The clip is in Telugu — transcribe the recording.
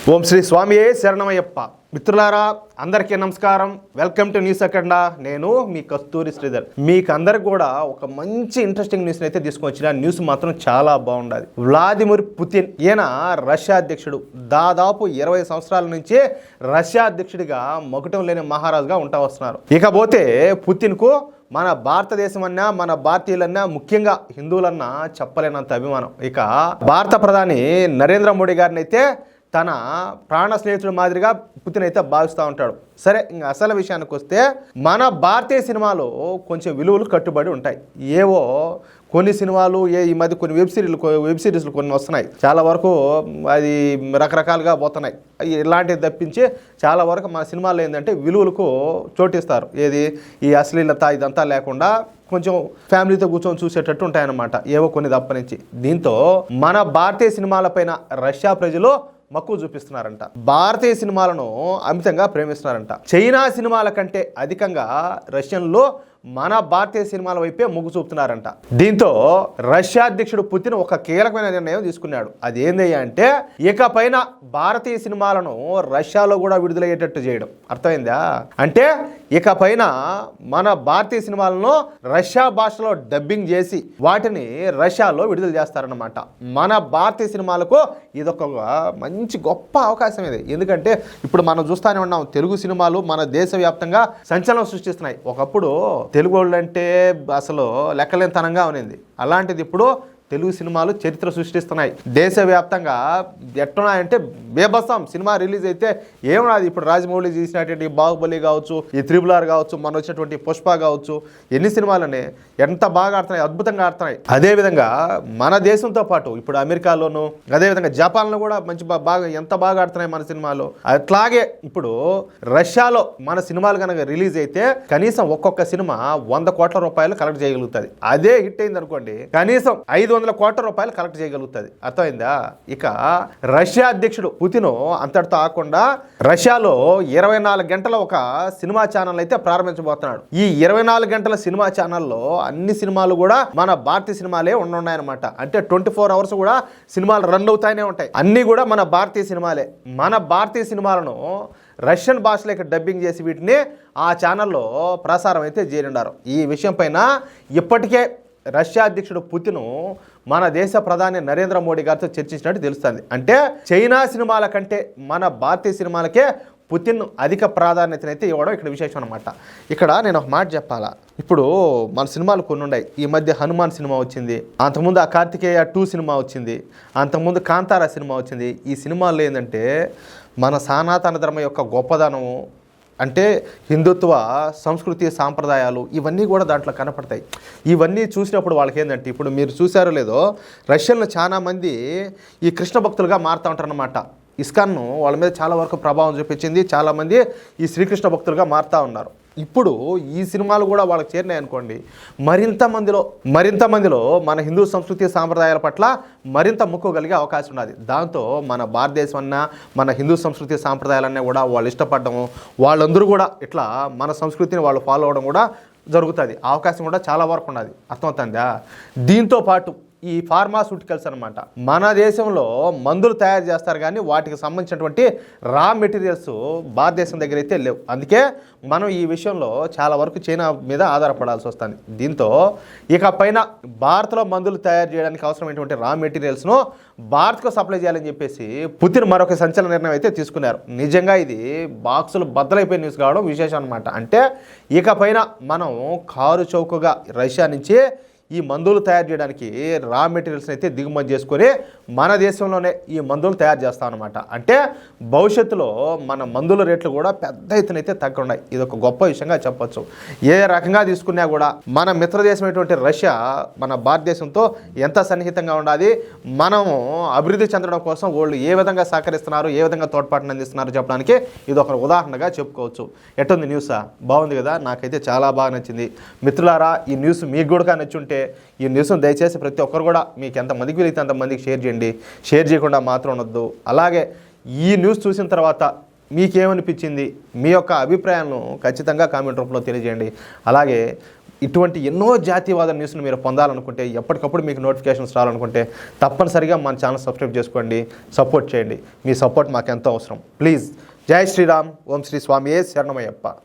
ఓం శ్రీ స్వామియే శరణమయ్యప్ప. మిత్రులారా అందరికీ నమస్కారం. వెల్కమ్ టు న్యూస్ అఖండ. నేను మీ కస్తూరి శ్రీధర్. మీకు అందరికి కూడా ఒక మంచి ఇంట్రెస్టింగ్ న్యూస్ అయితే తీసుకొచ్చిన. న్యూస్ మాత్రం చాలా బాగుండదు. వ్లాదిమిర్ పుతిన్ ఈయన రష్యా అధ్యక్షుడు. దాదాపు 20 సంవత్సరాల నుంచి రష్యా అధ్యక్షుడిగా మకుటం లేని మహారాజుగా ఉంటా వస్తున్నారు. ఇకపోతే పుతిన్కు మన భారతదేశం అన్నా మన భారతీయులన్నా ముఖ్యంగా హిందువులన్నా చెప్పలేనంత అభిమానం. ఇక భారత ప్రధాని నరేంద్ర మోడీ గారిని అయితే తన ప్రాణ స్నేహితుడు మాదిరిగా పుతిన్ అయితే భావిస్తూ ఉంటాడు. సరే, ఇంకా అసలు విషయానికి వస్తే మన భారతీయ సినిమాలో కొంచెం విలువలు కట్టుబడి ఉంటాయి. ఏవో కొన్ని సినిమాలు ఈ మధ్య కొన్ని వెబ్ సిరీస్లు కొన్ని వస్తున్నాయి. చాలా వరకు అది రకరకాలుగా పోతున్నాయి. ఇలాంటివి తప్పించి చాలా వరకు మన సినిమాల్లో ఏంటంటే విలువలకు చోటిస్తారు. ఏది ఈ అశ్లీలత ఇదంతా లేకుండా కొంచెం ఫ్యామిలీతో కూర్చొని చూసేటట్టు ఉంటాయన్నమాట. ఏవో కొన్ని తప్పనించి. దీంతో మన భారతీయ సినిమాలపైన రష్యా ప్రజలు మక్కువ చూపిస్తున్నారంట. భారతీయ సినిమాలను అమితంగా ప్రేమిస్తున్నారంట. చైనా సినిమాల కంటే అధికంగా రష్యన్లో మన భారతీయ సినిమాల వైపే మొగ్గు చూపుతున్నారంట. దీంతో రష్యా అధ్యక్షుడు పుతిన్ ఒక కీలకమైన నిర్ణయం తీసుకున్నాడు. అదేంది అంటే ఇకపైన భారతీయ సినిమాలను రష్యాలో కూడా విడుదలయ్యేటట్టు చేయడం. అర్థమైందా? అంటే ఇకపైన మన భారతీయ సినిమాలను రష్యా భాషలో డబ్బింగ్ చేసి వాటిని రష్యాలో విడుదల చేస్తారన్నమాట. మన భారతీయ సినిమాలకు ఇదొక మంచి గొప్ప అవకాశం ఇది. ఎందుకంటే ఇప్పుడు మనం చూస్తూనే ఉన్నాం, తెలుగు సినిమాలు మన దేశవ్యాప్తంగా సంచలనం సృష్టిస్తున్నాయి. ఒకప్పుడు తెలుగు వాళ్ళు అంటే అసలు లెక్కలేనితనంగా ఉన్నింది. అలాంటిది ఇప్పుడు తెలుగు సినిమాలు చరిత్ర సృష్టిస్తున్నాయి. దేశవ్యాప్తంగా ఎట్టున్నాయంటే బేబసం సినిమా రిలీజ్ అయితే ఏమన్నది. ఇప్పుడు రాజమౌళి చేసినటువంటి బాహుబలి కావచ్చు, ఈ RRR కావచ్చు, మన వచ్చినటువంటి పుష్ప కావచ్చు, ఎన్ని సినిమాలనే ఎంత బాగా ఆడుతున్నాయి, అద్భుతంగా ఆడుతున్నాయి. అదేవిధంగా మన దేశంతో పాటు ఇప్పుడు అమెరికాలోను, అదేవిధంగా జపాన్లో కూడా మంచి బాగా ఎంత బాగా ఆడుతున్నాయి మన సినిమాలు. అట్లాగే ఇప్పుడు రష్యాలో మన సినిమాలు కనుక రిలీజ్ అయితే కనీసం ఒక్కొక్క సినిమా 100 కోట్ల రూపాయలు కలెక్ట్ చేయగలుగుతుంది. అదే హిట్ అయింది అనుకోండి, కనీసం 500 కోట్ల రూపాయలు కలెక్ట్ చేయగలుగుతుంది. అర్థమైందా? ఇక రష్యా అధ్యక్షుడు పుతిన్ అంతటితో ఆకుండా రష్యాలో 24 గంటల ఒక సినిమా ఛానల్ అయితే ప్రారంభించబోతున్నాడు. ఈ 24 గంటల సినిమా ఛానల్లో అన్ని సినిమాలు కూడా మన భారతీయ సినిమాలే ఉన్నాయన్నమాట. అంటే 24 అవర్స్ కూడా సినిమాలు రన్ అవుతానే ఉంటాయి. అన్నీ కూడా మన భారతీయ సినిమాలే. మన భారతీయ సినిమాలను రష్యన్ భాషలోకి డబ్బింగ్ చేసి వీటిని ఆ ఛానల్లో ప్రసారం అయితే చేయనున్నారు. ఈ విషయం పైన ఇప్పటికే రష్యా అధ్యక్షుడు పుతిన్ మన దేశ ప్రధాని నరేంద్ర మోడీ గారితో చర్చించినట్టు తెలుస్తుంది. అంటే చైనా సినిమాల కంటే మన భారతీయ సినిమాలకే పుతిన్ అధిక ప్రాధాన్యతనైతే ఇవ్వడం ఇక్కడ విశేషం అనమాట. ఇక్కడ నేను ఒక మాట చెప్పాలా. ఇప్పుడు మన సినిమాలు కొన్ని ఉన్నాయి. ఈ మధ్య హనుమాన్ సినిమా వచ్చింది, అంతకుముందు ఆ కార్తికేయ 2 సినిమా వచ్చింది, అంతకుముందు కాంతారా సినిమా వచ్చింది. ఈ సినిమాల్లో ఏంటంటే మన సనాతన ధర్మం యొక్క గొప్పదనము, అంటే హిందుత్వ సంస్కృతి సాంప్రదాయాలు ఇవన్నీ కూడా దాంట్లో కనపడతాయి. ఇవన్నీ చూసినప్పుడు వాళ్ళకి ఏంటంటే, ఇప్పుడు మీరు చూసారో లేదో, రష్యన్లు చాలామంది ఈ కృష్ణ భక్తులుగా మారుతూ ఉంటారన్నమాట. ఇస్కాన్ వాళ్ళ మీద చాలా వరకు ప్రభావం చూపించింది. చాలామంది ఈ శ్రీకృష్ణ భక్తులుగా మారుతూ ఉన్నారు. ఇప్పుడు ఈ సినిమాలు కూడా వాళ్ళకి చేరినాయి అనుకోండి, మరింత మందిలో మన హిందూ సంస్కృతి సాంప్రదాయాల పట్ల మరింత మొక్కు కలిగే అవకాశం ఉన్నది. దాంతో మన భారతదేశం అన్నా మన హిందూ సంస్కృతి సాంప్రదాయాలన్నా కూడా వాళ్ళు ఇష్టపడము, వాళ్ళందరూ కూడా ఇట్లా మన సంస్కృతిని వాళ్ళు ఫాలో అవ్వడం కూడా జరుగుతుంది. అవకాశం కూడా చాలా వరకు ఉన్నది. అర్థమవుతుందా? దీంతో పాటు ఈ ఫార్మాస్యూటికల్స్ అనమాట, మన దేశంలో మందులు తయారు చేస్తారు కానీ వాటికి సంబంధించినటువంటి రా మెటీరియల్స్ భారతదేశం దగ్గర అయితే లేవు. అందుకే మనం ఈ విషయంలో చాలా వరకు చైనా మీద ఆధారపడాల్సి వస్తుంది. దీంతో ఇక పైన భారత్లో మందులు తయారు చేయడానికి అవసరమైనటువంటి రా మెటీరియల్స్ను భారత్కు సప్లై చేయాలని చెప్పేసి పుతిన్ మరొక సంచలన నిర్ణయం అయితే తీసుకున్నారు. నిజంగా ఇది బాక్సులు బద్దలైపోయిన న్యూస్ కావడం విశేషం అనమాట. అంటే ఇక పైన మనం కారు చౌకగా రష్యా నుంచి ఈ మందులు తయారు చేయడానికి రా మెటీరియల్స్ని అయితే దిగుమతి చేసుకొని మన దేశంలోనే ఈ మందులు తయారు చేస్తామన్నమాట. అంటే భవిష్యత్తులో మన మందుల రేట్లు కూడా పెద్ద ఎత్తున అయితే తగ్గనున్నాయి. ఇది ఒక గొప్ప విషయంగా చెప్పొచ్చు. ఏ రకంగా తీసుకున్నా కూడా మన మిత్రదేశమైనటువంటి రష్యా మన భారతదేశంతో ఎంత సన్నిహితంగా ఉండాలి, మనము అభివృద్ధి చెందడం కోసం వాళ్ళు ఏ విధంగా సహకరిస్తున్నారు, ఏ విధంగా తోడ్పాటును అందిస్తున్నారు చెప్పడానికి ఇది ఒక ఉదాహరణగా చెప్పుకోవచ్చు. ఎట్టుంది న్యూసా? బాగుంది కదా? నాకైతే చాలా బాగా నచ్చింది. మిత్రులారా, ఈ న్యూస్ మీకు కూడా నచ్చుంటే ఈ న్యూస్ను దయచేసి ప్రతి ఒక్కరు కూడా మీకు ఎంతమందికి వీలైతే అంతమందికి షేర్ చేయండి. షేర్ చేయకుండా మాత్రం ఉండొద్దు. అలాగే ఈ న్యూస్ చూసిన తర్వాత మీకేమనిపించింది, మీ యొక్క అభిప్రాయాలను ఖచ్చితంగా కామెంట్ రూపంలో తెలియజేయండి. అలాగే ఇటువంటి ఎన్నో జాతీయవాద న్యూస్ను మీరు పొందాలనుకుంటే, ఎప్పటికప్పుడు మీకు నోటిఫికేషన్స్ రావాలనుకుంటే తప్పనిసరిగా మన ఛానల్ సబ్స్క్రైబ్ చేసుకోండి, సపోర్ట్ చేయండి. మీ సపోర్ట్ మాకు ఎంతో అవసరం. ప్లీజ్. జై శ్రీరామ్. ఓం శ్రీ స్వామియే శరణమయ్యప్ప.